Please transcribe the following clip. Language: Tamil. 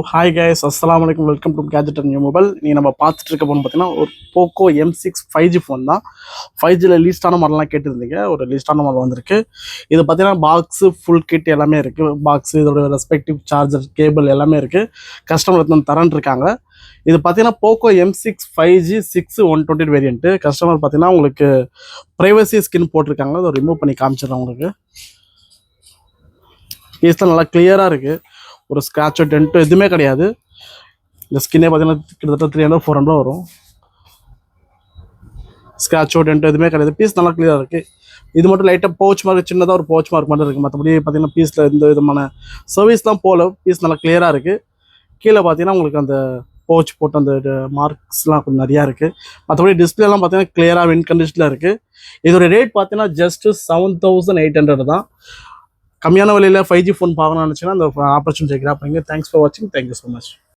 ஹாய் கைஸ், அஸ்ஸலாமு அலைக்கும். Welcome to gadget and new mobile. நீங்கள் நம்ம பார்த்துட்டு இருக்க ஃபோன் பார்த்தீங்கன்னா ஒரு போக்கோ M6 5G ஃபோன் தான். 5Gயில் லீஸ்டான மாடல்லாம் கேட்டிருந்தீங்க. ஒரு லீஸ்டான மாடல் வந்திருக்கு. இது பார்த்தீங்கன்னா பாக்ஸு ஃபுல் கிட் எல்லாமே இருக்குது. பாக்ஸு, இதோட ரெஸ்பெக்டிவ் சார்ஜர், கேபிள் எல்லாமே இருக்குது. கஸ்டமர் எடுத்து தரேன் இருக்காங்க. இது பார்த்தீங்கன்னா Poco M6 5G 6 128 variant. Customer பார்த்தீங்கன்னா உங்களுக்கு ப்ரைவசி ஸ்கின் போட்டிருக்காங்க. அதை ரிமூவ் பண்ணி காமிச்சிடறேன் உங்களுக்கு. பீஸ்லாம் நல்லா கிளியராக இருக்குது. ஒரு ஸ்க்ராட்சோ டென்ட்டோ எதுவுமே கிடையாது. இந்த ஸ்கின்னே பார்த்தீங்கன்னா கிட்டத்தட்ட 300-400 வரும். ஸ்க்ராட்சோ டென்ட்டோ எதுவுமே கிடையாது. பீஸ் நல்லா கிளியராக இருக்குது. இது மட்டும் லைட்டாக பவுச் மார்க், சின்னதாக ஒரு பவுச் மார்க் மட்டும் இருக்குது. மற்றபடி பார்த்தீங்கன்னா பீஸில் எந்த விதமான சர்வீஸ்லாம் போகல. பீஸ் நல்லா கிளியராக இருக்குது. கீழே பார்த்தீங்கன்னா உங்களுக்கு அந்த பவுச் போட்டு அந்த மார்க்ஸ்லாம் கொஞ்சம் நிறையா இருக்குது. மற்றபடி டிஸ்பிளேலாம் பார்த்தீங்கன்னா கிளியராக வின் கண்டிஷனில் இருக்குது. இதோட ரேட் பார்த்தீங்கன்னா ஜஸ்ட்டு 7800 தான். கம்மியான விலையில் 5G ஃபோன் பார்க்கணும்னு நினச்சிங்கன்னா அந்த ஆப்பர்ச்சுனிட்டி கிராப் பண்ணுங்க. தேங்க்ஸ் ஃபார் வாட்சிங். Thank you so much.